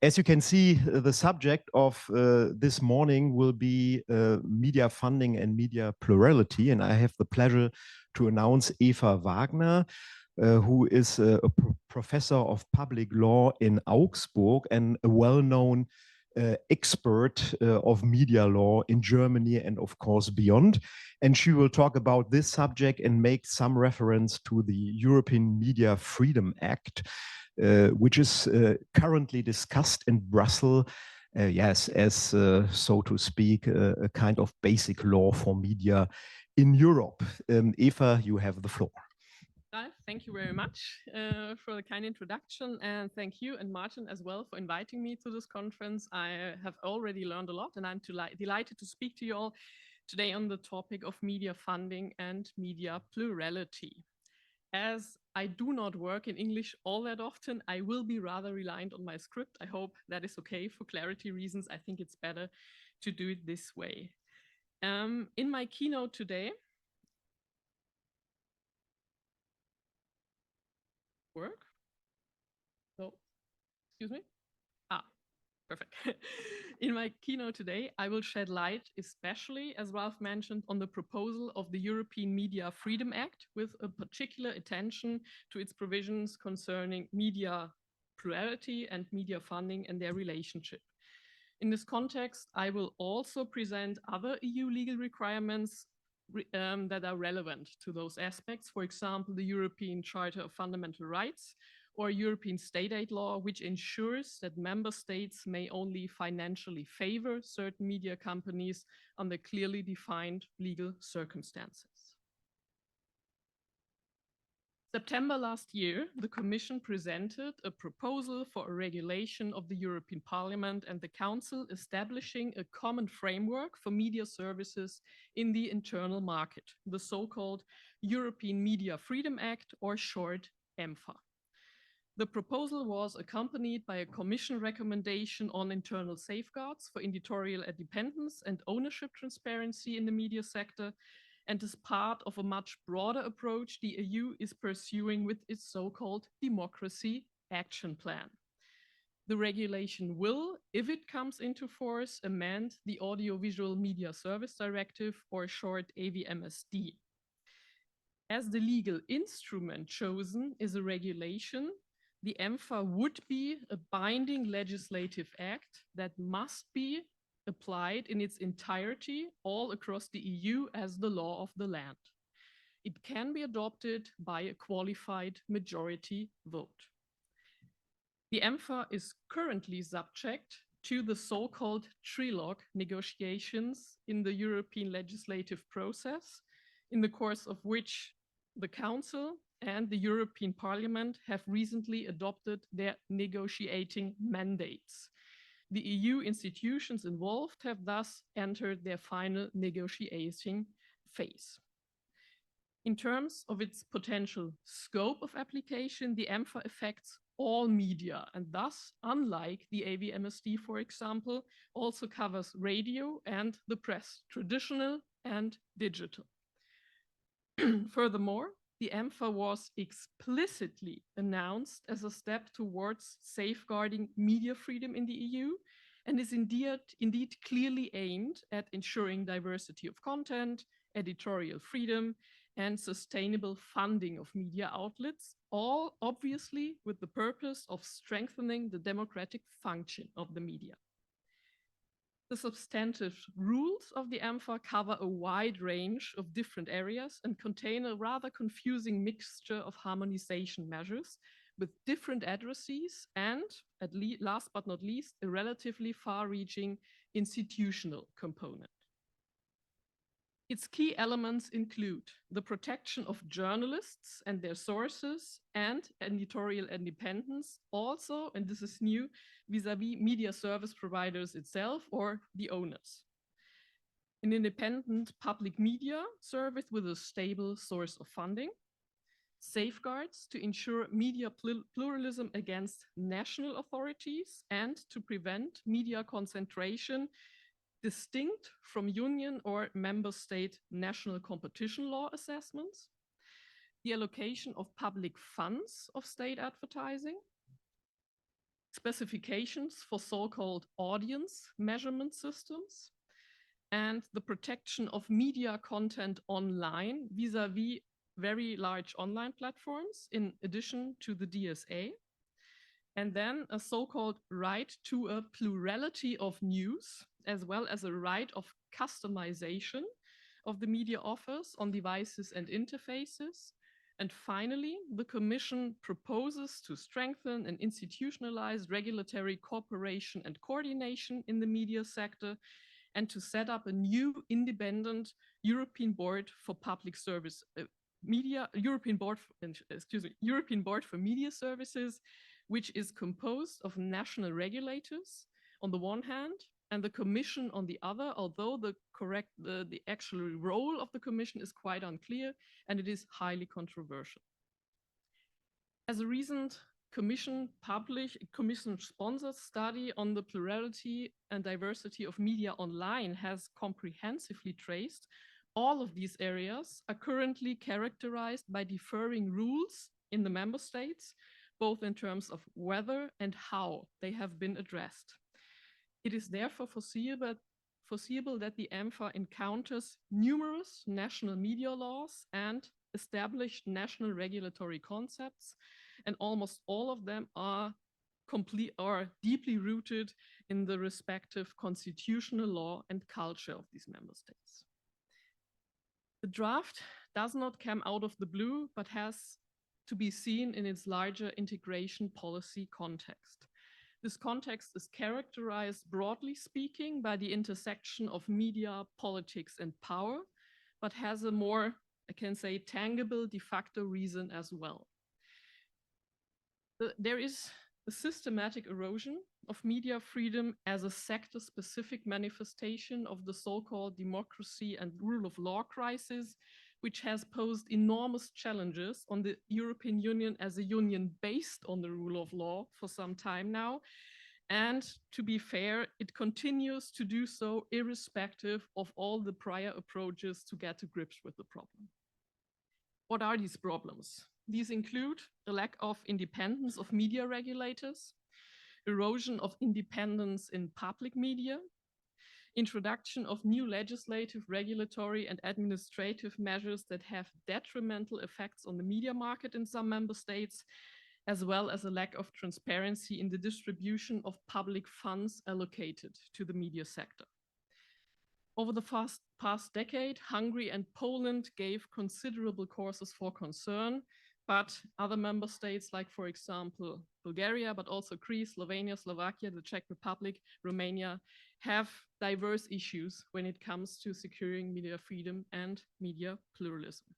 As you can see, the subject of this morning will be media funding and media plurality. And I have the pleasure to announce Eva Wagner, who is a professor of public law in Augsburg and a well-known expert of media law in Germany and of course beyond. And she will talk about this subject and make some reference to the European Media Freedom Act, which is currently discussed in Brussels, yes, as so to speak, a kind of basic law for media in Europe. Eva, you have the floor. Thank you very much for the kind introduction, and thank you and Martin as well for inviting me to this conference. I have already learned a lot, and I'm delighted to speak to you all today on the topic of media funding and media plurality. As I do not work in English all that often, I will be rather reliant on my script. I hope that is okay. For clarity reasons, I think it's better to do it this way. In my keynote today, work? No, excuse me? Perfect. In my keynote today, I will shed light, especially, as Ralph mentioned, on the proposal of the European Media Freedom Act, with a particular attention to its provisions concerning media plurality and media funding and their relationship. In this context, I will also present other EU legal requirements that are relevant to those aspects. For example, the European Charter of Fundamental Rights, or European state aid law, which ensures that member states may only financially favor certain media companies under clearly defined legal circumstances. September last year, the Commission presented a proposal for a regulation of the European Parliament and the Council establishing a common framework for media services in the internal market, the so-called European Media Freedom Act, or short EMFA. The proposal was accompanied by a Commission recommendation on internal safeguards for editorial independence and ownership transparency in the media sector, and is part of a much broader approach the EU is pursuing with its so-called Democracy Action Plan. The regulation will, if it comes into force, amend the Audiovisual Media Service Directive, or short AVMSD. As the legal instrument chosen is a regulation, the EMFA would be a binding legislative act that must be applied in its entirety all across the EU as the law of the land. It can be adopted by a qualified majority vote. The EMFA is currently subject to the so-called trilogue negotiations in the European legislative process, in the course of which the Council and the European Parliament have recently adopted their negotiating mandates. The EU institutions involved have thus entered their final negotiating phase. In terms of its potential scope of application, the EMFA affects all media, and thus, unlike the AVMSD, for example, also covers radio and the press, traditional and digital. Furthermore, the EMFA was explicitly announced as a step towards safeguarding media freedom in the EU, and is indeed clearly aimed at ensuring diversity of content, editorial freedom, and sustainable funding of media outlets, all obviously with the purpose of strengthening the democratic function of the media. The substantive rules of the EMFA cover a wide range of different areas and contain a rather confusing mixture of harmonization measures with different addressees and, last but not least, a relatively far-reaching institutional component. Its key elements include the protection of journalists and their sources and editorial independence, also, and this is new, vis-à-vis media service providers itself or the owners. An independent public media service with a stable source of funding. Safeguards to ensure media pluralism against national authorities and to prevent media concentration distinct from union or member state national competition law assessments, the allocation of public funds of state advertising, specifications for so-called audience measurement systems, and the protection of media content online vis-à-vis very large online platforms, in addition to the DSA. And then a so-called right to a plurality of news, as well as a right of customization of the media offers on devices and interfaces. And finally, the Commission proposes to strengthen and institutionalize regulatory cooperation and coordination in the media sector, and to set up a new independent European Board for Public Service Media, European Board for Media Services, which is composed of national regulators on the one hand and the Commission on the other, although the actual role of the Commission is quite unclear and it is highly controversial. As a recent Commission-sponsored study on the plurality and diversity of media online has comprehensively traced, all of these areas are currently characterized by differing rules in the member states, both in terms of whether and how they have been addressed. It is therefore foreseeable that the EMFA encounters numerous national media laws and established national regulatory concepts, and almost all of them are deeply rooted in the respective constitutional law and culture of these member states. The draft does not come out of the blue, but has to be seen in its larger integration policy context. This context is characterized, broadly speaking, by the intersection of media, politics, and power, but has a more, I can say, tangible de facto reason as well. There is a systematic erosion of media freedom as a sector-specific manifestation of the so-called democracy and rule of law crisis, which has posed enormous challenges on the European Union as a union based on the rule of law for some time now. And to be fair, it continues to do so irrespective of all the prior approaches to get to grips with the problem. What are these problems? These include the lack of independence of media regulators, erosion of independence in public media, introduction of new legislative, regulatory, and administrative measures that have detrimental effects on the media market in some member states, as well as a lack of transparency in the distribution of public funds allocated to the media sector. Over the past decade, Hungary and Poland gave considerable causes for concern, but other member states, like, for example, Bulgaria, but also Greece, Slovenia, Slovakia, the Czech Republic, Romania, have diverse issues when it comes to securing media freedom and media pluralism.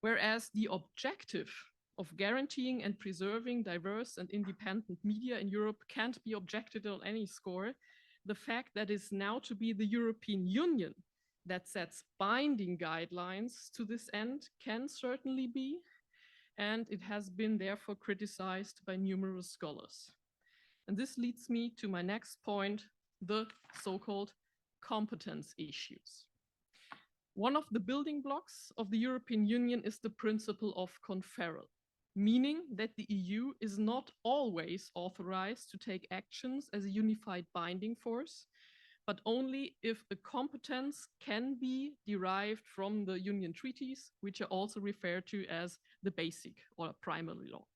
Whereas the objective of guaranteeing and preserving diverse and independent media in Europe can't be objected on any score, the fact that it's now to be the European Union that sets binding guidelines to this end can certainly be, and it has been therefore criticized by numerous scholars. And this leads me to my next point, the so-called competence issues. One of the building blocks of the European Union is the principle of conferral, meaning that the EU is not always authorized to take actions as a unified binding force, but only if a competence can be derived from the Union treaties, which are also referred to as the basic or primary law.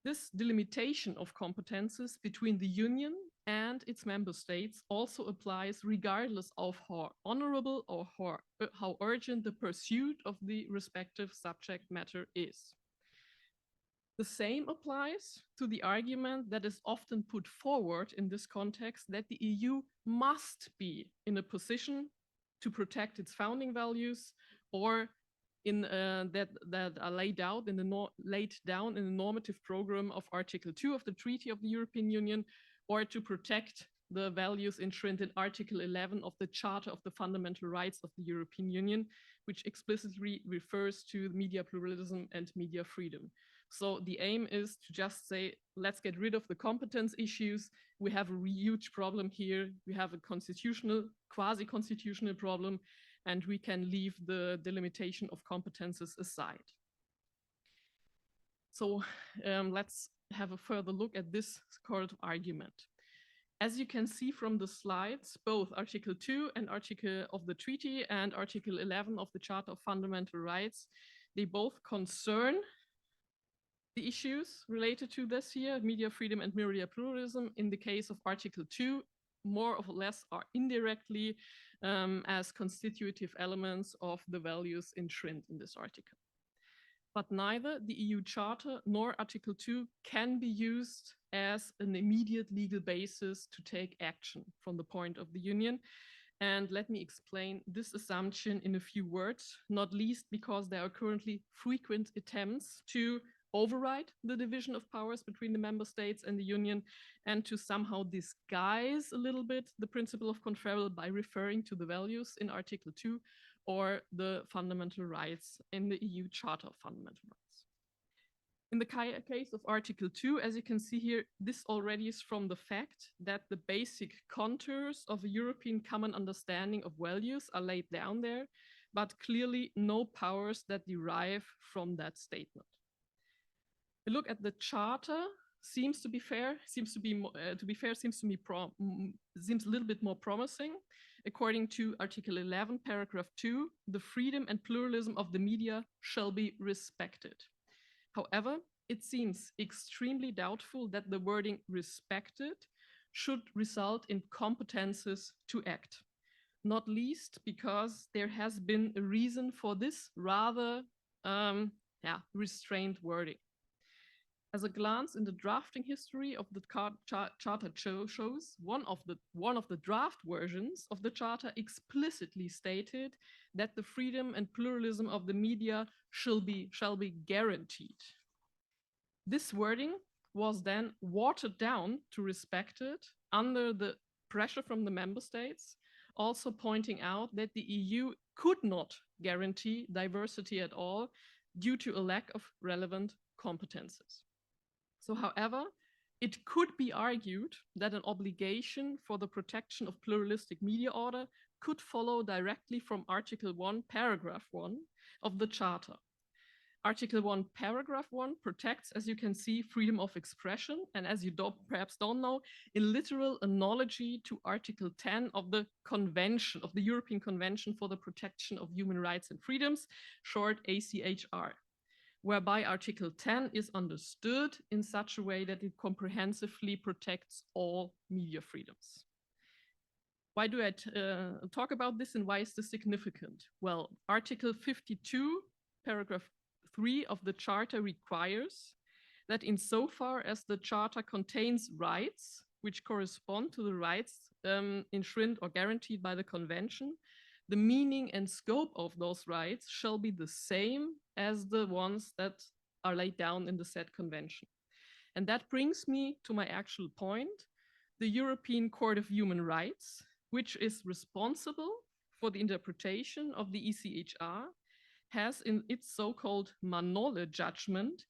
This delimitation of competences between the Union and its member states also applies regardless of how honorable or how urgent the pursuit of the respective subject matter is. The same applies to the argument that is often put forward in this context that the EU must be in a position to protect its founding values, or that are laid down in the normative program of Article 2 of the Treaty of the European Union, or to protect the values enshrined in Article 11 of the Charter of the Fundamental Rights of the European Union, which explicitly refers to media pluralism and media freedom. So the aim is to just say, let's get rid of the competence issues. We have a huge problem here. We have a quasi-constitutional problem, and we can leave the delimitation of competences aside. So let's have a further look at this sort of argument. As you can see from the slides, both Article 2 and Article of the Treaty and Article 11 of the Charter of Fundamental Rights, they both concern the issues related to this here, media freedom and media pluralism. In the case of Article 2, more or less are indirectly as constitutive elements of the values enshrined in this article. But neither the EU Charter nor Article 2 can be used as an immediate legal basis to take action from the point of the Union. And let me explain this assumption in a few words, not least because there are currently frequent attempts to override the division of powers between the member states and the Union and to somehow disguise a little bit the principle of conferral by referring to the values in Article 2 or the fundamental rights in the EU Charter of Fundamental Rights. In the case of Article 2, as you can see here, this already is from the fact that the basic contours of a European common understanding of values are laid down there, but clearly no powers that derive from that statement. A look at the Charter seems to be fair, seems a little bit more promising. According to Article 11, paragraph 2, the freedom and pluralism of the media shall be respected. However, it seems extremely doubtful that the wording respected should result in competences to act, not least because there has been a reason for this rather restrained wording. As a glance in the drafting history of the Charter shows, one of the draft versions of the Charter explicitly stated that the freedom and pluralism of the media shall be guaranteed. This wording was then watered down to respected under the pressure from the member states, also pointing out that the EU could not guarantee diversity at all due to a lack of relevant competences. So, however, it could be argued that an obligation for the protection of pluralistic media order could follow directly from Article 1, paragraph 1 of the Charter. Article 1, paragraph 1 protects, as you can see, freedom of expression, and as you perhaps don't know, in literal analogy to Article 10 of the Convention, of the European Convention for the Protection of Human Rights and Freedoms, short ACHR. Whereby Article 10 is understood in such a way that it comprehensively protects all media freedoms. Why do I talk about this and why is this significant? Well, Article 52, paragraph 3 of the Charter requires that insofar as the Charter contains rights which correspond to the rights enshrined or guaranteed by the Convention, the meaning and scope of those rights shall be the same as the ones that are laid down in the said convention. And that brings me to my actual point. The European Court of Human Rights, which is responsible for the interpretation of the ECHR, has in its so-called Manole judgment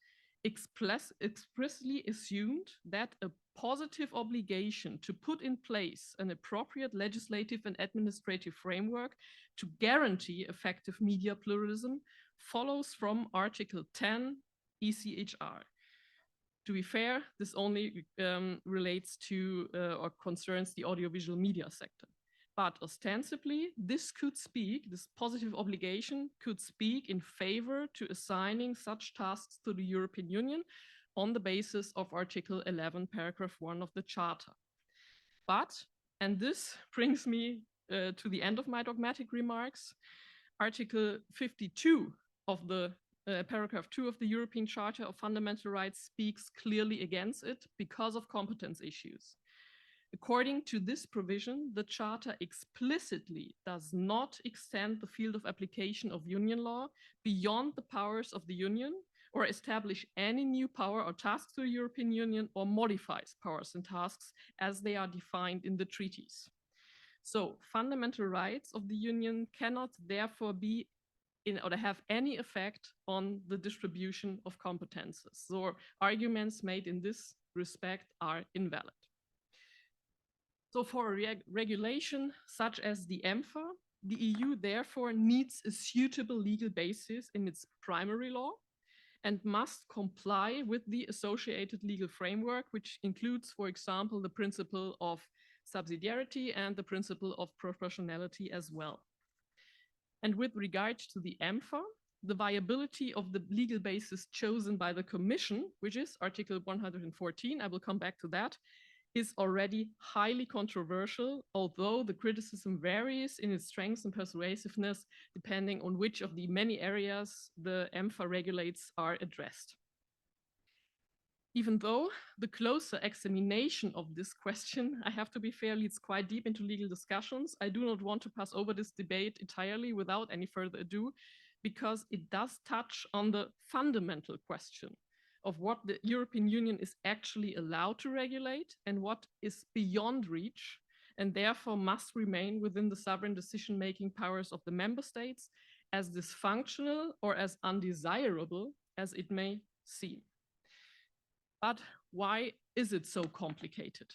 expressly assumed that a positive obligation to put in place an appropriate legislative and administrative framework to guarantee effective media pluralism follows from Article 10 ECHR. To be fair, this only relates to or concerns the audiovisual media sector. But ostensibly, this positive obligation could speak in favor to assigning such tasks to the European Union on the basis of Article 11, paragraph 1 of the Charter. But, and this brings me to the end of my dogmatic remarks, Article 52 of the paragraph 2 of the European Charter of Fundamental Rights speaks clearly against it because of competence issues. According to this provision, the Charter explicitly does not extend the field of application of union law beyond the powers of the Union or establish any new power or task to the European Union or modifies powers and tasks as they are defined in the treaties. So fundamental rights of the Union cannot therefore be or have any effect on the distribution of competences. So arguments made in this respect are invalid. So for a regulation such as the EMFA, the EU therefore needs a suitable legal basis in its primary law and must comply with the associated legal framework, which includes, for example, the principle of subsidiarity and the principle of proportionality as well. And with regard to the EMFA, the viability of the legal basis chosen by the Commission, which is Article 114, I will come back to that, is already highly controversial, although the criticism varies in its strength and persuasiveness depending on which of the many areas the EMFA regulates are addressed. Even though the closer examination of this question, I have to be fair, leads quite deep into legal discussions, I do not want to pass over this debate entirely without any further ado, because it does touch on the fundamental question of what the European Union is actually allowed to regulate and what is beyond reach, and therefore must remain within the sovereign decision-making powers of the member states, as dysfunctional or as undesirable as it may seem. But why is it so complicated?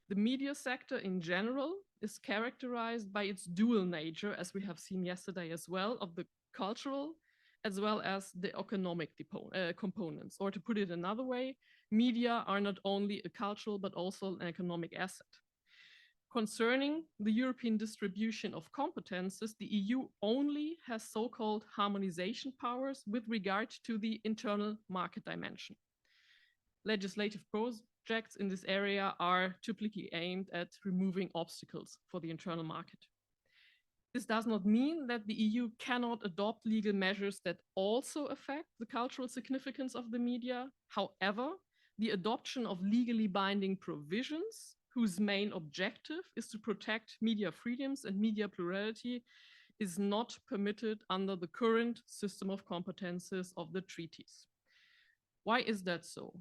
The media sector in general is characterized by its dual nature, as we have seen yesterday as well, of the cultural as well as the economic components. Or to put it another way, media are not only a cultural but also an economic asset. Concerning the European distribution of competences, the EU only has so-called harmonization powers with regard to the internal market dimension. Legislative projects in this area are typically aimed at removing obstacles for the internal market. This does not mean that the EU cannot adopt legal measures that also affect the cultural significance of the media. However, the adoption of legally binding provisions whose main objective is to protect media freedoms and media plurality is not permitted under the current system of competences of the treaties. Why is that so?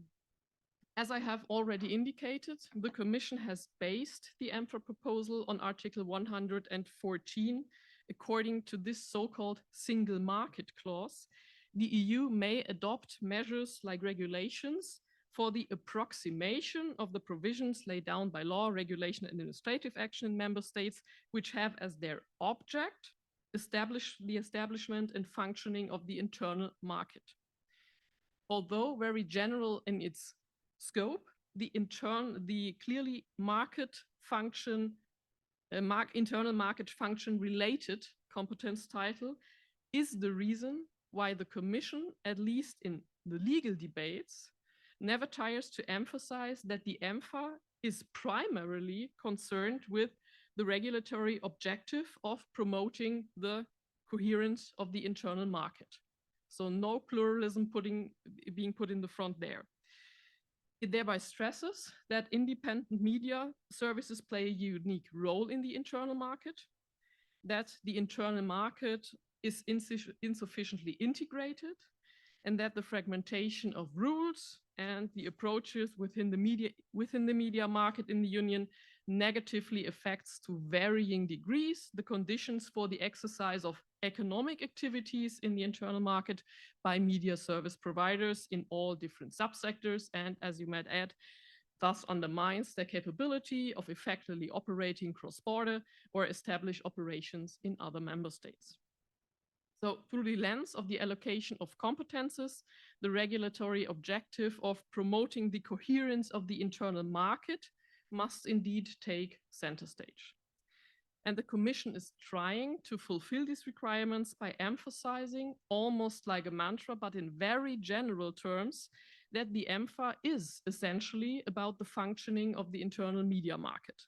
As I have already indicated, the Commission has based the EMFA proposal on Article 114. According to this so-called single market clause, the EU may adopt measures like regulations for the approximation of the provisions laid down by law, regulation, and administrative action in member states, which have as their object the establishment and functioning of the internal market. Although very general in its scope, the clearly market function, internal market function related competence title is the reason why the Commission, at least in the legal debates, never tires to emphasize that the EMFA is primarily concerned with the regulatory objective of promoting the coherence of the internal market. So no pluralism being put in the front there. It thereby stresses that independent media services play a unique role in the internal market, that the internal market is insufficiently integrated, and that the fragmentation of rules and the approaches within the media market in the Union negatively affects to varying degrees the conditions for the exercise of economic activities in the internal market by media service providers in all different subsectors, and as you might add, thus undermines their capability of effectively operating cross-border or establish operations in other member states. So through the lens of the allocation of competences, the regulatory objective of promoting the coherence of the internal market must indeed take center stage. And the Commission is trying to fulfill these requirements by emphasizing, almost like a mantra, but in very general terms, that the EMFA is essentially about the functioning of the internal media market.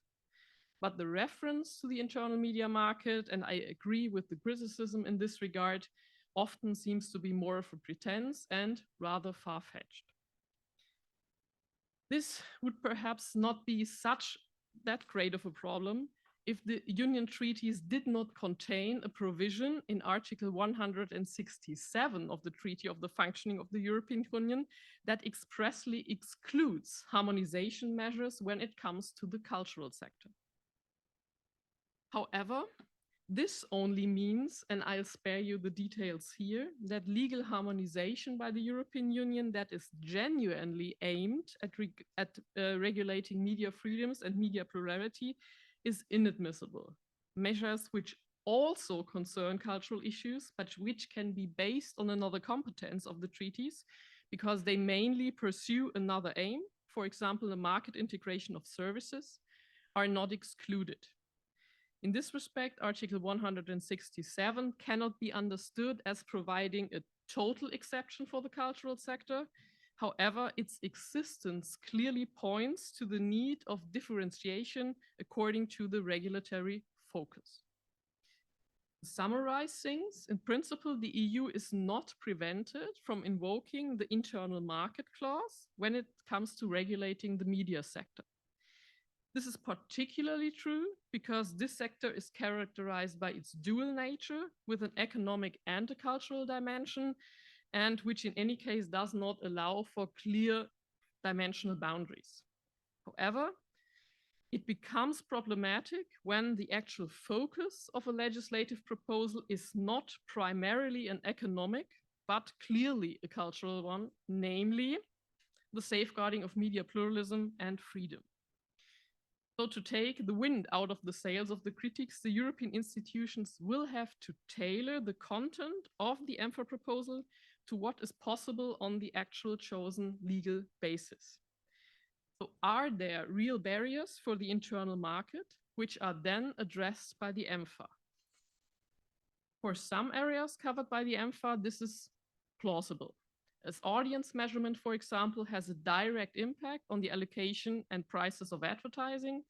But the reference to the internal media market, and I agree with the criticism in this regard, often seems to be more of a pretense and rather far-fetched. This would perhaps not be that great of a problem if the Union treaties did not contain a provision in Article 167 of the Treaty of the Functioning of the European Union that expressly excludes harmonization measures when it comes to the cultural sector. However, this only means, and I'll spare you the details here, that legal harmonization by the European Union that is genuinely aimed at regulating media freedoms and media plurality is inadmissible. Measures which also concern cultural issues, but which can be based on another competence of the treaties, because they mainly pursue another aim, for example, the market integration of services, are not excluded. In this respect, Article 167 cannot be understood as providing a total exception for the cultural sector. However, its existence clearly points to the need of differentiation according to the regulatory focus. To summarize things, in principle, the EU is not prevented from invoking the internal market clause when it comes to regulating the media sector. This is particularly true because this sector is characterized by its dual nature with an economic and a cultural dimension, and which in any case does not allow for clear dimensional boundaries. However, it becomes problematic when the actual focus of a legislative proposal is not primarily an economic, but clearly a cultural one, namely the safeguarding of media pluralism and freedom. So to take the wind out of the sails of the critics, the European institutions will have to tailor the content of the EMFA proposal to what is possible on the actual chosen legal basis. So are there real barriers for the internal market, which are then addressed by the EMFA? For some areas covered by the EMFA, this is plausible, as audience measurement, for example, has a direct impact on the allocation and prices of advertising,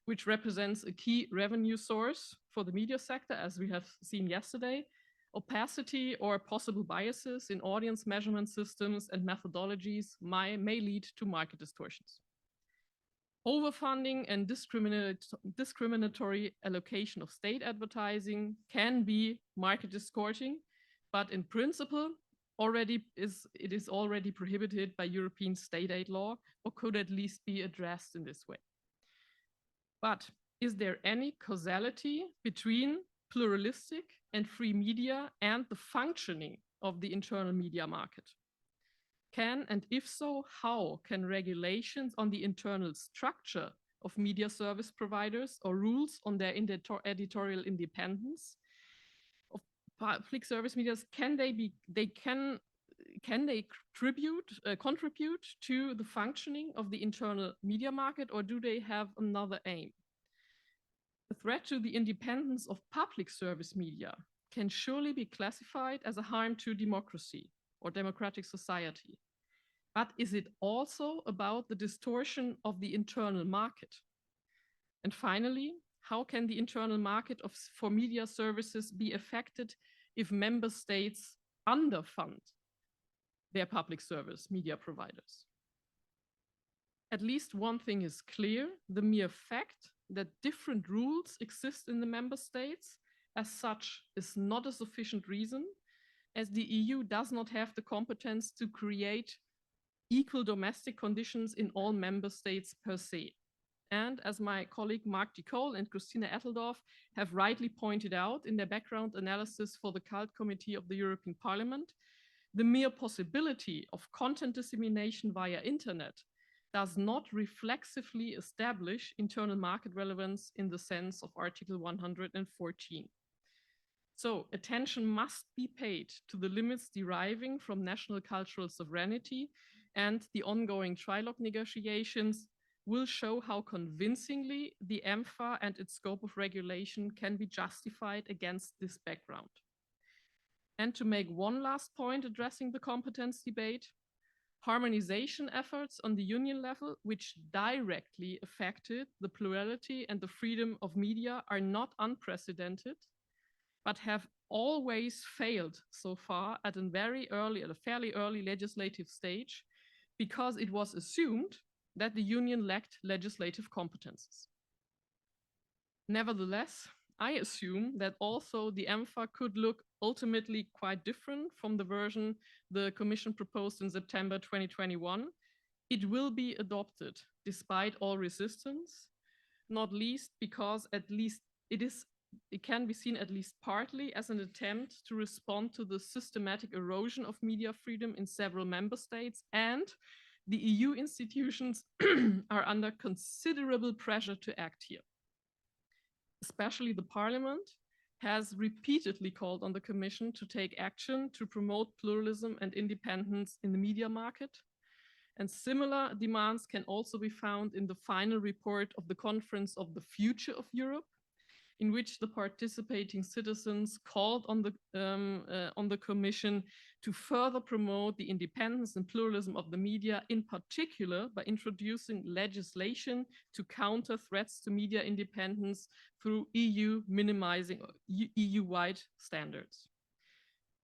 which represents a key revenue source for the media sector, as we have seen yesterday. Opacity or possible biases in audience measurement systems and methodologies may lead to market distortions. Overfunding and discriminatory allocation of state advertising can be market distorting, but in principle, it is already prohibited by European state aid law, or could at least be addressed in this way. But is there any causality between pluralistic and free media and the functioning of the internal media market? Can, and if so, how can regulations on the internal structure of media service providers or rules on their editorial independence of public service media, contribute to the functioning of the internal media market, or do they have another aim? The threat to the independence of public service media can surely be classified as a harm to democracy or democratic society. But is it also about the distortion of the internal market? And finally, how can the internal market for media services be affected if member states underfund their public service media providers? At least one thing is clear: the mere fact that different rules exist in the member states as such is not a sufficient reason, as the EU does not have the competence to create equal domestic conditions in all member states per se. And as my colleague Mark de Kool and Christina Etteldorf have rightly pointed out in their background analysis for the Cult Committee of the European Parliament, the mere possibility of content dissemination via internet does not reflexively establish internal market relevance in the sense of Article 114. So attention must be paid to the limits deriving from national cultural sovereignty, and the ongoing trilogue negotiations will show how convincingly the EMFA and its scope of regulation can be justified against this background. And to make one last point addressing the competence debate, harmonization efforts on the union level, which directly affected the plurality and the freedom of media, are not unprecedented, but have always failed so far at a fairly early legislative stage, because it was assumed that the union lacked legislative competences. Nevertheless, I assume that also the EMFA could look ultimately quite different from the version the Commission proposed in September 2021. It will be adopted despite all resistance, not least because it can be seen at least partly as an attempt to respond to the systematic erosion of media freedom in several member states, and the EU institutions are under considerable pressure to act here. Especially the Parliament, has repeatedly called on the Commission to take action to promote pluralism and independence in the media market. And similar demands can also be found in the final report of the Conference of the Future of Europe, in which the participating citizens called on the Commission to further promote the independence and pluralism of the media, in particular by introducing legislation to counter threats to media independence through EU minimizing EU-wide standards.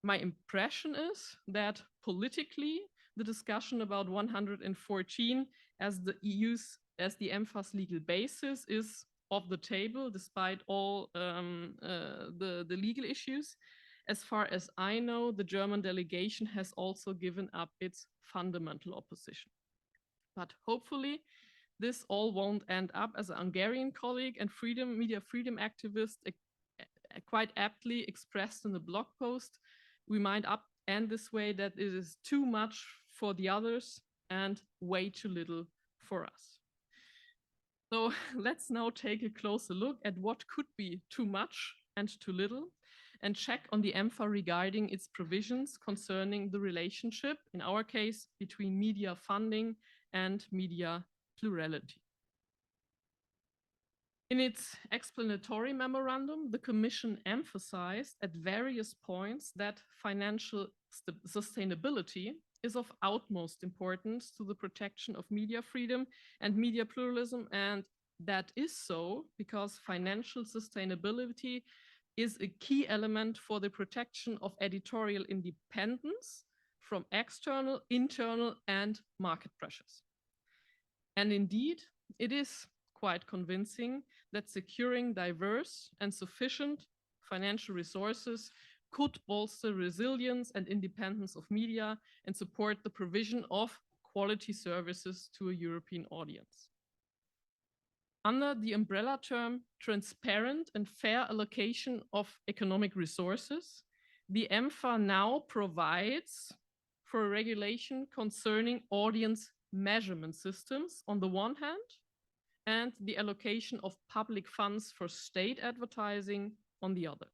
My impression is that politically, the discussion about 114 as the EMFA's legal basis is off the table, despite all the legal issues. As far as I know, the German delegation has also given up its fundamental opposition. But hopefully, this all won't end up, as a Hungarian colleague and media freedom activist quite aptly expressed in the blog post, we might end this way, that it is too much for the others and way too little for us. So let's now take a closer look at what could be too much and too little, and check on the EMFA regarding its provisions concerning the relationship, in our case, between media funding and media plurality. In its explanatory memorandum, the Commission emphasized at various points that financial sustainability is of utmost importance to the protection of media freedom and media pluralism, and that is so because financial sustainability is a key element for the protection of editorial independence from external, internal, and market pressures. And indeed, it is quite convincing that securing diverse and sufficient financial resources could bolster resilience and independence of media and support the provision of quality services to a European audience. Under the umbrella term transparent and fair allocation of economic resources, the EMFA now provides for a regulation concerning audience measurement systems on the one hand, and the allocation of public funds for state advertising on the other.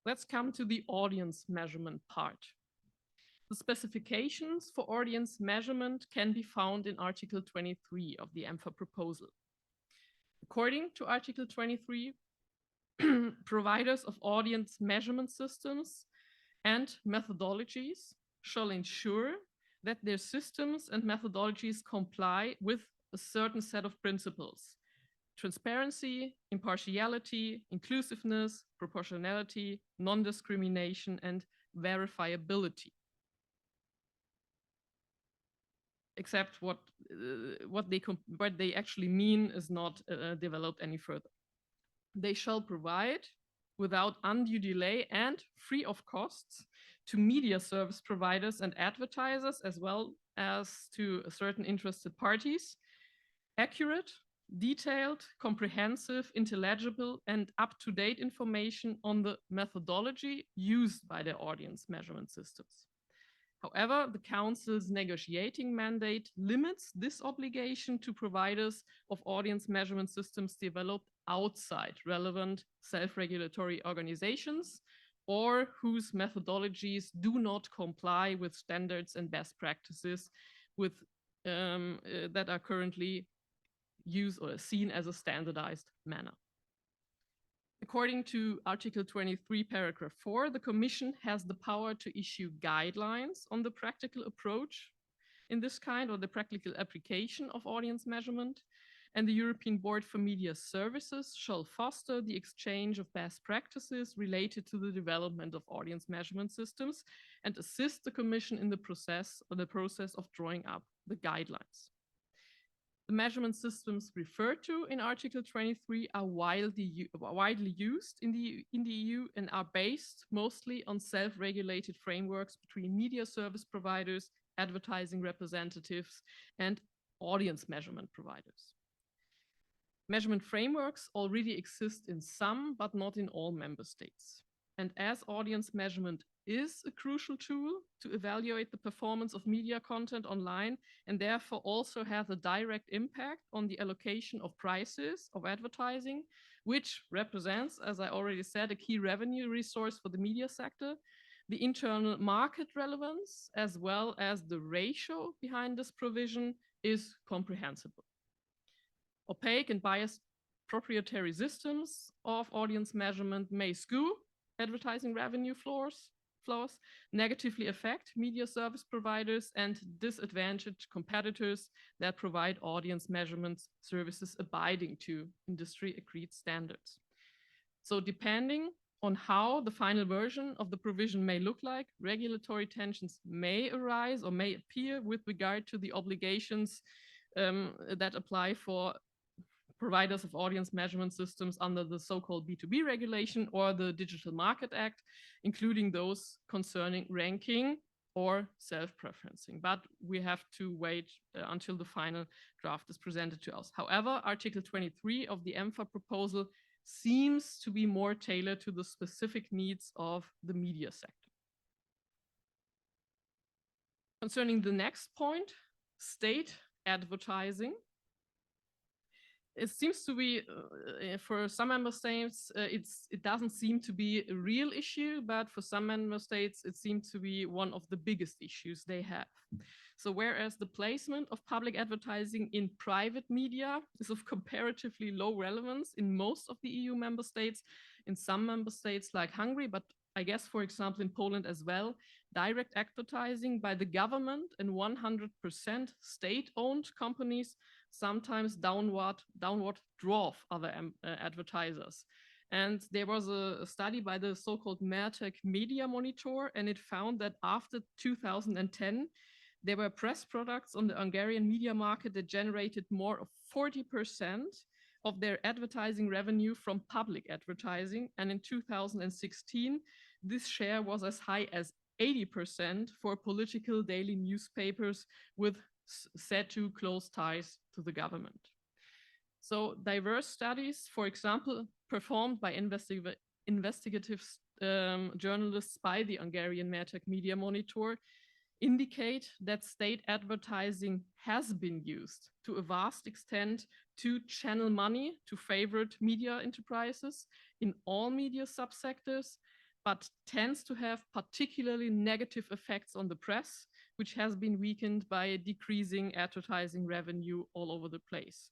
Let's come to the audience measurement part. The specifications for audience measurement can be found in Article 23 of the EMFA proposal. According to Article 23, providers of audience measurement systems and methodologies shall ensure that their systems and methodologies comply with a certain set of principles: transparency, impartiality, inclusiveness, proportionality, non-discrimination, and verifiability. Except what they actually mean is not developed any further. They shall provide, without undue delay and free of costs, to media service providers and advertisers, as well as to certain interested parties, accurate, detailed, comprehensive, intelligible, and up-to-date information on the methodology used by their audience measurement systems. However, the Council's negotiating mandate limits this obligation to providers of audience measurement systems developed outside relevant self-regulatory organizations or whose methodologies do not comply with standards and best practices that are currently used or seen as a standardized manner. According to Article 23, paragraph 4, the Commission has the power to issue guidelines on the practical approach in this kind, or the practical application of audience measurement, and the European Board for Media Services shall foster the exchange of best practices related to the development of audience measurement systems and assist the Commission in the process of drawing up the guidelines. The measurement systems referred to in Article 23 are widely used in the EU and are based mostly on self-regulated frameworks between media service providers, advertising representatives, and audience measurement providers. Measurement frameworks already exist in some, but not in all member states. And as audience measurement is a crucial tool to evaluate the performance of media content online, and therefore also has a direct impact on the allocation of prices of advertising, which represents, as I already said, a key revenue resource for the media sector. The internal market relevance, as well as the ratio behind this provision, is comprehensible. Opaque and biased proprietary systems of audience measurement may skew advertising revenue flows, negatively affect media service providers, and disadvantage competitors that provide audience measurement services abiding to industry-agreed standards. So depending on how the final version of the provision may look like, regulatory tensions may arise or may appear with regard to the obligations that apply for providers of audience measurement systems under the so-called B2B regulation or the Digital Market Act, including those concerning ranking or self-preferencing. But we have to wait until the final draft is presented to us. However, Article 23 of the EMFA proposal seems to be more tailored to the specific needs of the media sector. Concerning the next point, state advertising. It seems to be, for some member states, it doesn't seem to be a real issue, but for some member states, it seems to be one of the biggest issues they have. So whereas the placement of public advertising in private media is of comparatively low relevance in most of the EU member states, in some member states like Hungary, but I guess, for example, in Poland as well, direct advertising by the government and 100% state-owned companies sometimes downward draw other advertisers. And there was a study by the so-called Mertek Media Monitor, and it found that after 2010, there were press products on the Hungarian media market that generated more of 40% of their advertising revenue from public advertising. And in 2016, this share was as high as 80% for political daily newspapers with said to close ties to the government. So diverse studies, for example, performed by investigative journalists by the Hungarian Mertek Media Monitor, indicate that state advertising has been used to a vast extent to channel money to favorite media enterprises in all media subsectors, but tends to have particularly negative effects on the press, which has been weakened by decreasing advertising revenue all over the place.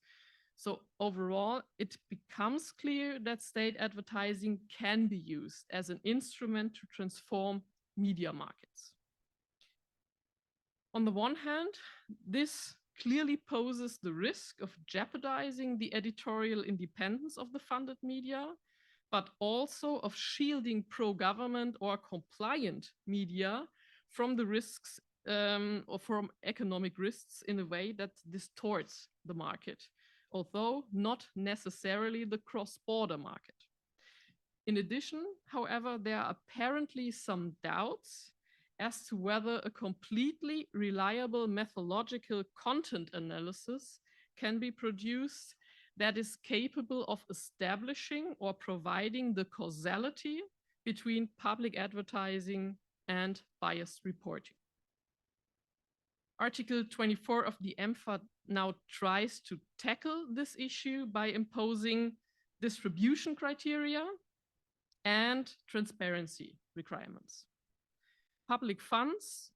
So overall, it becomes clear that state advertising can be used as an instrument to transform media markets. On the one hand, this clearly poses the risk of jeopardizing the editorial independence of the funded media, but also of shielding pro-government or compliant media from the risks or from economic risks in a way that distorts the market, although not necessarily the cross-border market. In addition, however, there are apparently some doubts as to whether a completely reliable methodological content analysis can be produced that is capable of establishing or providing the causality between public advertising and biased reporting. Article 24 of the EMFA now tries to tackle this issue by imposing distribution criteria and transparency requirements. Public funds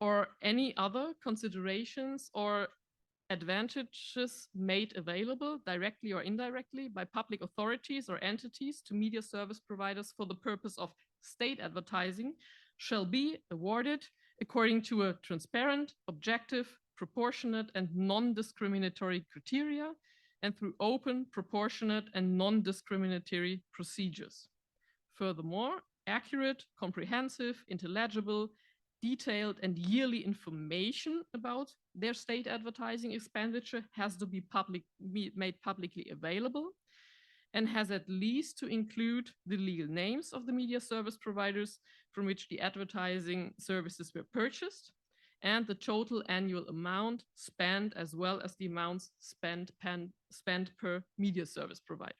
or any other considerations or advantages made available directly or indirectly by public authorities or entities to media service providers for the purpose of state advertising shall be awarded according to a transparent, objective, proportionate, and non-discriminatory criteria, and through open, proportionate, and non-discriminatory procedures. Furthermore, accurate, comprehensive, intelligible, detailed, and yearly information about their state advertising expenditure has to be made publicly available, and has at least to include the legal names of the media service providers from which the advertising services were purchased, and the total annual amount spent, as well as the amounts spent per media service provider.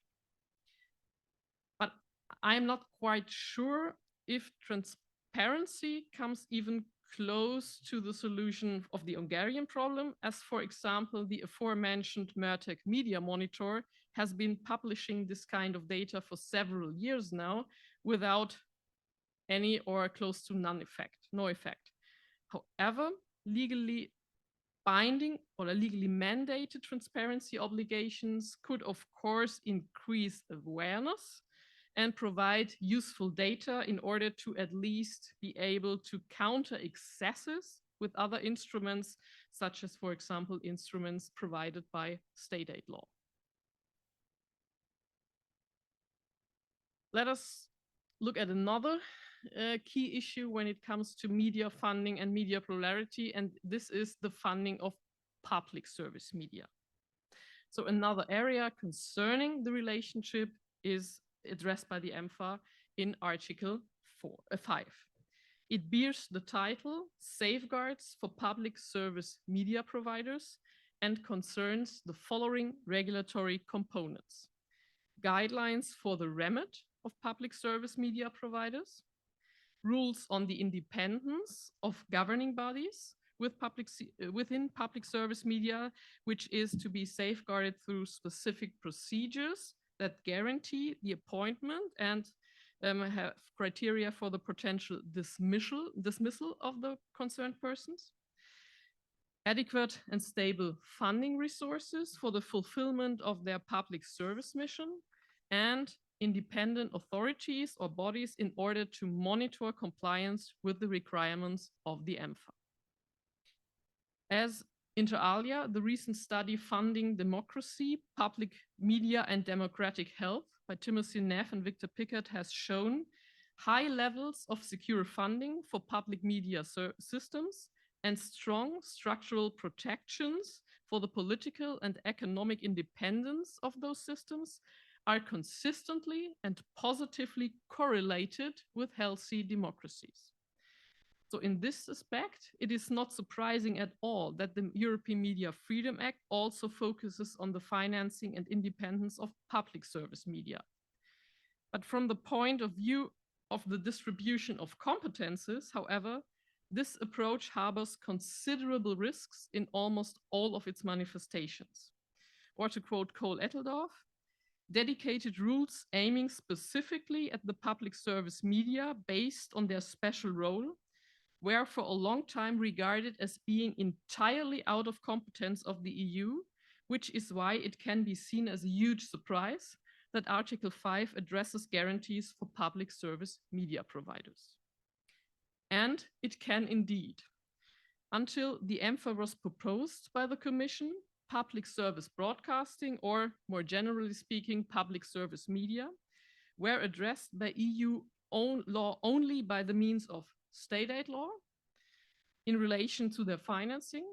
But I'm not quite sure if transparency comes even close to the solution of the Hungarian problem, as, for example, the aforementioned Mertek Media Monitor has been publishing this kind of data for several years now without any or close to no effect. However, legally binding or legally mandated transparency obligations could, of course, increase awareness and provide useful data in order to at least be able to counter excesses with other instruments, such as, for example, instruments provided by state aid law. Let us look at another key issue when it comes to media funding and media plurality, and this is the funding of public service media. So another area concerning the relationship is addressed by the EMFA in Article 5. It bears the title Safeguards for Public Service Media Providers and concerns the following regulatory components: guidelines for the remit of public service media providers, rules on the independence of governing bodies within public service media, which is to be safeguarded through specific procedures that guarantee the appointment and have criteria for the potential dismissal of the concerned persons, adequate and stable funding resources for the fulfillment of their public service mission, and independent authorities or bodies in order to monitor compliance with the requirements of the EMFA. As inter alia, the recent study Funding Democracy, Public Media and Democratic Health by Timothy Neff and Victor Pickett has shown high levels of secure funding for public media systems and strong structural protections for the political and economic independence of those systems are consistently and positively correlated with healthy democracies. So in this aspect, it is not surprising at all that the European Media Freedom Act also focuses on the financing and independence of public service media. But from the point of view of the distribution of competences, however, this approach harbors considerable risks in almost all of its manifestations. Or to quote Cole Etteldorf, dedicated rules aiming specifically at the public service media based on their special role were for a long time regarded as being entirely out of competence of the EU, which is why it can be seen as a huge surprise that Article 5 addresses guarantees for public service media providers. And it can indeed. Until the EMFA was proposed by the Commission, public service broadcasting, or more generally speaking, public service media, were addressed by EU law only by the means of state aid law in relation to their financing,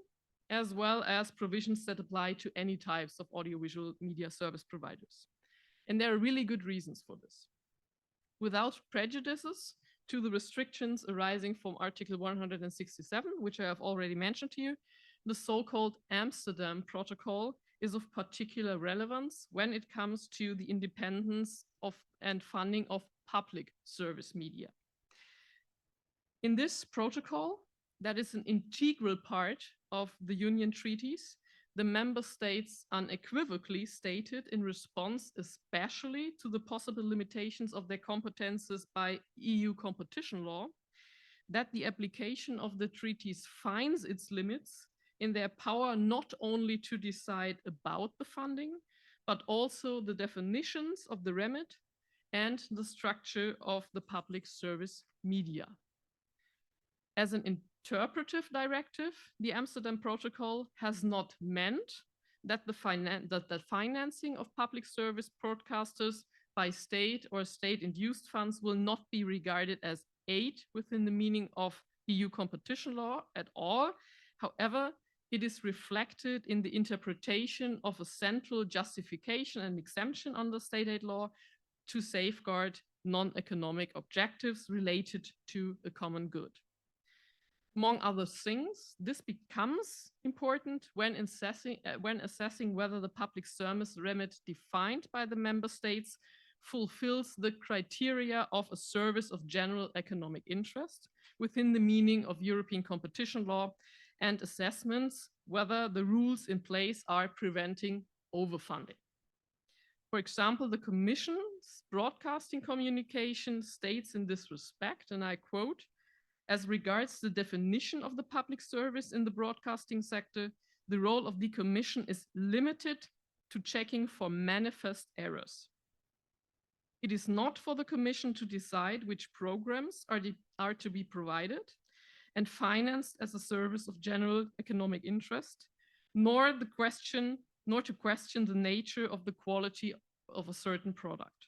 as well as provisions that apply to any types of audiovisual media service providers. And there are really good reasons for this. Without prejudices to the restrictions arising from Article 167, which I have already mentioned to you, the so-called Amsterdam Protocol is of particular relevance when it comes to the independence of and funding of public service media. In this protocol, that is an integral part of the Union treaties, the member states unequivocally stated in response especially to the possible limitations of their competences by EU competition law, that the application of the treaties finds its limits in their power not only to decide about the funding, but also the definitions of the remit and the structure of the public service media. As an interpretive directive, the Amsterdam Protocol has not meant that the financing of public service broadcasters by state or state-induced funds will not be regarded as aid within the meaning of EU competition law at all. However, it is reflected in the interpretation of a central justification and exemption under state aid law to safeguard non-economic objectives related to a common good. Among other things, this becomes important when assessing whether the public service remit defined by the member states fulfills the criteria of a service of general economic interest within the meaning of European competition law, and assessments whether the rules in place are preventing overfunding. For example, the Commission's broadcasting communication states in this respect, and I quote, "As regards the definition of the public service in the broadcasting sector, the role of the Commission is limited to checking for manifest errors. It is not for the Commission to decide which programs are to be provided and financed as a service of general economic interest, nor to question the nature of the quality of a certain product.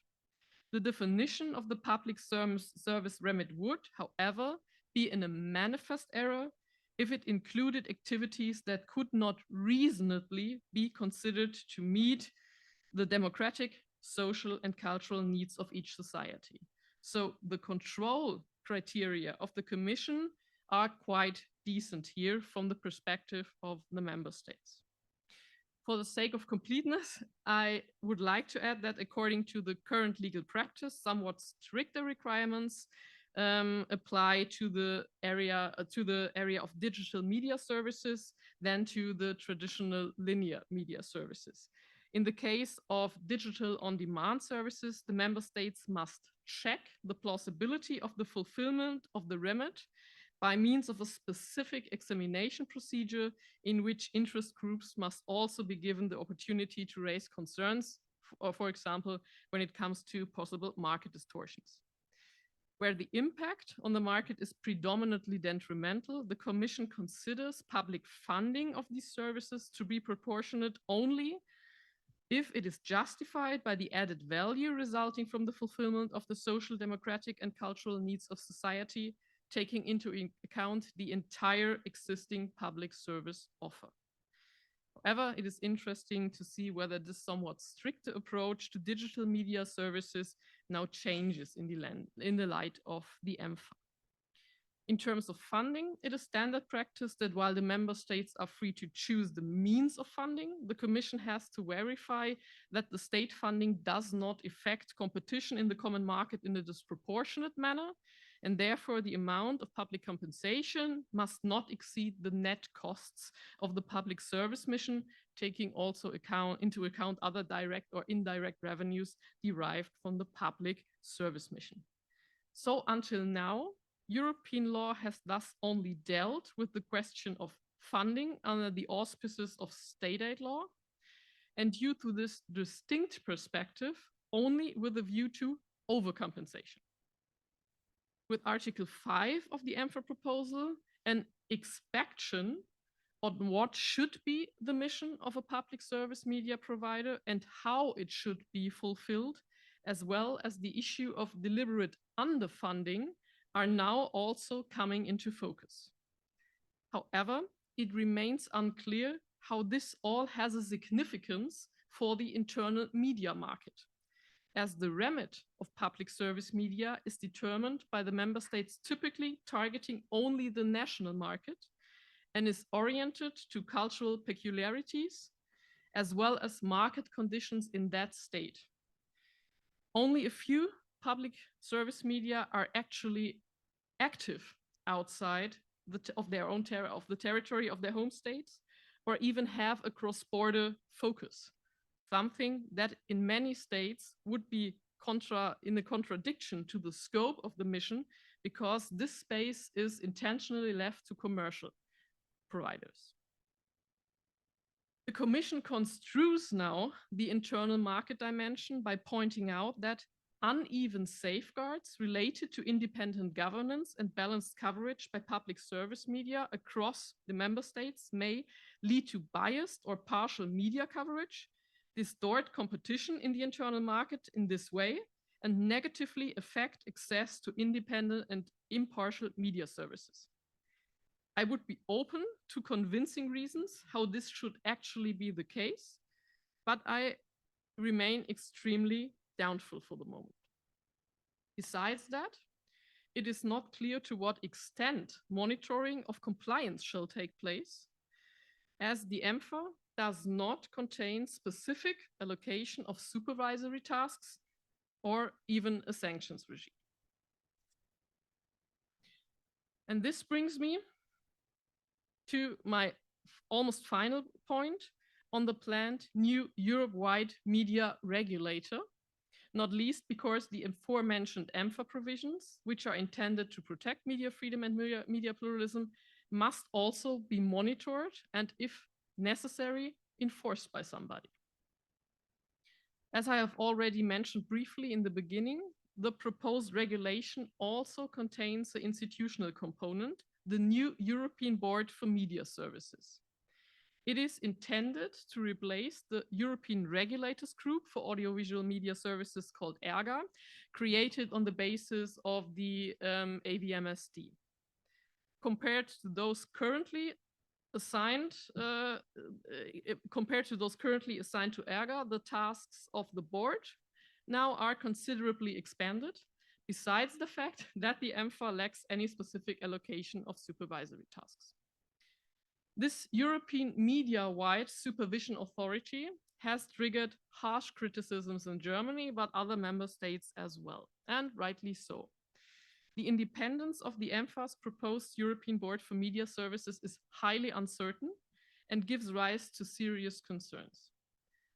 The definition of the public service remit would, however, be in a manifest error if it included activities that could not reasonably be considered to meet the democratic, social, and cultural needs of each society." So the control criteria of the Commission are quite decent here from the perspective of the member states. For the sake of completeness, I would like to add that according to the current legal practice, somewhat stricter requirements apply to the area of digital media services than to the traditional linear media services. In the case of digital on-demand services, the member states must check the plausibility of the fulfillment of the remit by means of a specific examination procedure in which interest groups must also be given the opportunity to raise concerns, for example, when it comes to possible market distortions. Where the impact on the market is predominantly detrimental, the Commission considers public funding of these services to be proportionate only if it is justified by the added value resulting from the fulfillment of the social, democratic, and cultural needs of society, taking into account the entire existing public service offer. However, it is interesting to see whether this somewhat stricter approach to digital media services now changes in the light of the EMFA. In terms of funding, it is standard practice that while the member states are free to choose the means of funding, the Commission has to verify that the state funding does not affect competition in the common market in a disproportionate manner, and therefore the amount of public compensation must not exceed the net costs of the public service mission, taking also into account other direct or indirect revenues derived from the public service mission. So until now, European law has thus only dealt with the question of funding under the auspices of state aid law, and due to this distinct perspective, only with a view to overcompensation. With Article 5 of the EMFA proposal, an expansion on what should be the mission of a public service media provider and how it should be fulfilled, as well as the issue of deliberate underfunding, are now also coming into focus. However, it remains unclear how this all has a significance for the internal media market, as the remit of public service media is determined by the member states typically targeting only the national market and is oriented to cultural peculiarities as well as market conditions in that state. Only a few public service media are actually active outside of the territory of their home states, or even have a cross-border focus, something that in many states would be in a contradiction to the scope of the mission, because this space is intentionally left to commercial providers. The Commission construes now the internal market dimension by pointing out that uneven safeguards related to independent governance and balanced coverage by public service media across the member states may lead to biased or partial media coverage, distort competition in the internal market in this way, and negatively affect access to independent and impartial media services. I would be open to convincing reasons how this should actually be the case, but I remain extremely doubtful for the moment. Besides that, it is not clear to what extent monitoring of compliance shall take place, as the EMFA does not contain specific allocation of supervisory tasks or even a sanctions regime. And this brings me to my almost final point on the planned new Europe-wide media regulator, not least because the aforementioned EMFA provisions, which are intended to protect media freedom and media pluralism, must also be monitored and, if necessary, enforced by somebody. As I have already mentioned briefly in the beginning, the proposed regulation also contains the institutional component, the new European Board for Media Services. It is intended to replace the European Regulators Group for Audiovisual Media Services called ERGA, created on the basis of the AVMSD. Compared to those currently assigned to ERGA, the tasks of the board now are considerably expanded, besides the fact that the EMFA lacks any specific allocation of supervisory tasks. This European media-wide supervision authority has triggered harsh criticisms in Germany, but other member states as well, and rightly so. The independence of the EMFA's proposed European Board for Media Services is highly uncertain and gives rise to serious concerns.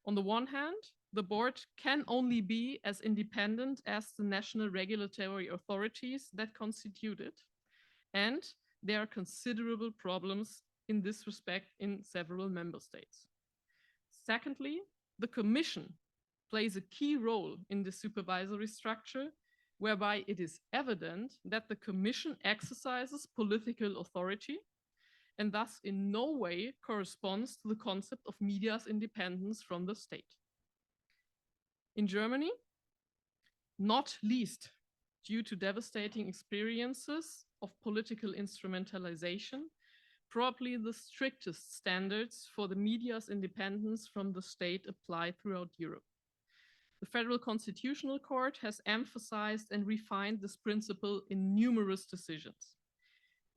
On the one hand, the board can only be as independent as the national regulatory authorities that constitute it, and there are considerable problems in this respect in several member states. Secondly, the Commission plays a key role in the supervisory structure, whereby it is evident that the Commission exercises political authority and thus in no way corresponds to the concept of media's independence from the state. In Germany, not least due to devastating experiences of political instrumentalization, probably the strictest standards for the media's independence from the state apply throughout Europe. The Federal Constitutional Court has emphasized and refined this principle in numerous decisions.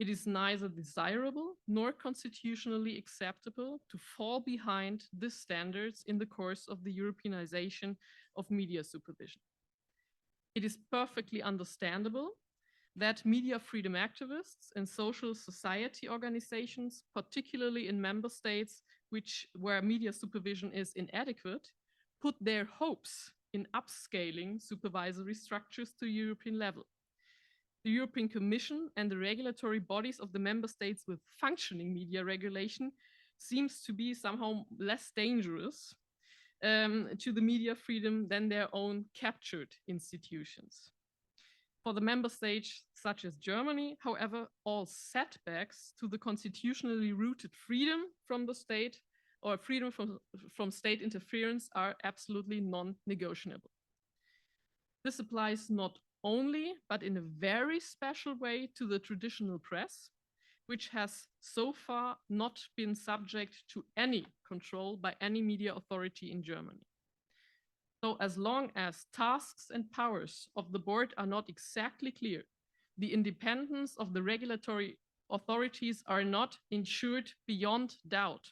It is neither desirable nor constitutionally acceptable to fall behind these standards in the course of the Europeanization of media supervision. It is perfectly understandable that media freedom activists and social society organizations, particularly in member states where media supervision is inadequate, put their hopes in upscaling supervisory structures to European level. The European Commission and the regulatory bodies of the member states with functioning media regulation seems to be somehow less dangerous to the media freedom than their own captured institutions. For the member states such as Germany, however, all setbacks to the constitutionally rooted freedom from the state or freedom from state interference are absolutely non-negotiable. This applies not only, but in a very special way to the traditional press, which has so far not been subject to any control by any media authority in Germany. So as long as tasks and powers of the board are not exactly clear, the independence of the regulatory authorities are not ensured beyond doubt,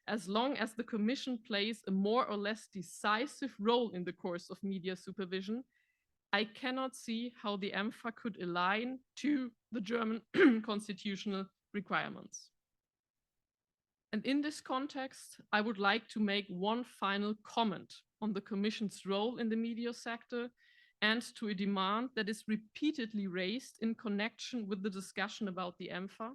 as long as the Commission plays a more or less decisive role in the course of media supervision, I cannot see how the EMFA could align to the German constitutional requirements. And in this context, I would like to make one final comment on the Commission's role in the media sector and to a demand that is repeatedly raised in connection with the discussion about the EMFA,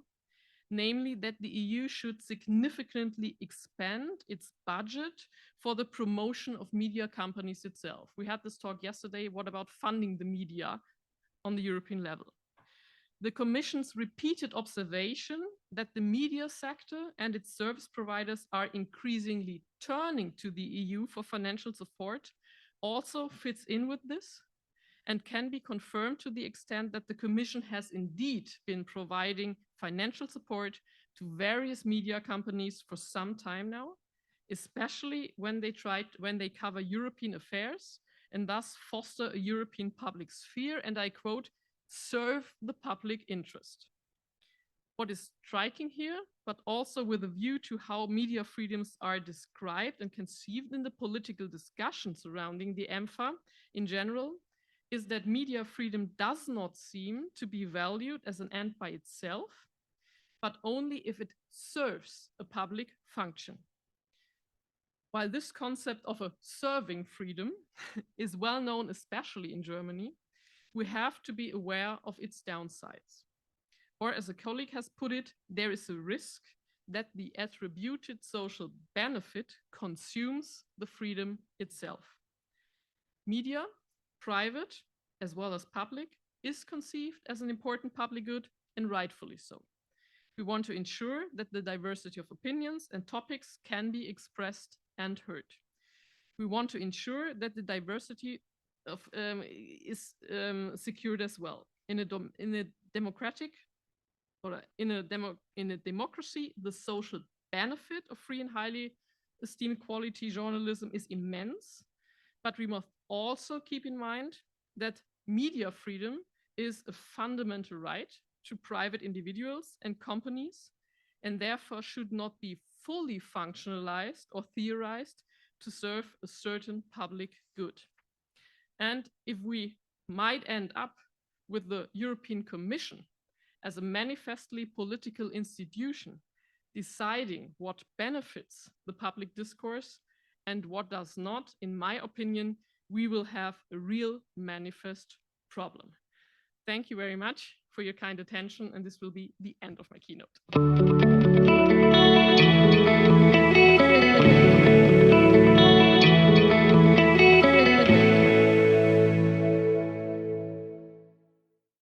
namely that the EU should significantly expand its budget for the promotion of media companies itself. We had this talk yesterday. What about funding the media on the European level? The Commission's repeated observation that the media sector and its service providers are increasingly turning to the EU for financial support also fits in with this and can be confirmed to the extent that the Commission has indeed been providing financial support to various media companies for some time now, especially when they cover European affairs and thus foster a European public sphere, and I quote, serve the public interest. What is striking here, but also with a view to how media freedoms are described and conceived in the political discussion surrounding the EMFA in general, is that media freedom does not seem to be valued as an end by itself, but only if it serves a public function. While this concept of a serving freedom is well known, especially in Germany, we have to be aware of its downsides. Or as a colleague has put it, there is a risk that the attributed social benefit consumes the freedom itself. Media, private as well as public, is conceived as an important public good, and rightfully so. We want to ensure that the diversity of opinions and topics can be expressed and heard. We want to ensure that the diversity of is secured as well. In a democratic or in a democracy, the social benefit of free and highly esteemed quality journalism is immense, but we must also keep in mind that media freedom is a fundamental right to private individuals and companies, and therefore should not be fully functionalized or theorized to serve a certain public good. And if we might end up with the European Commission as a manifestly political institution deciding what benefits the public discourse and what does not, in my opinion, we will have a real manifest problem. Thank you very much for your kind attention, and this will be the end of my keynote.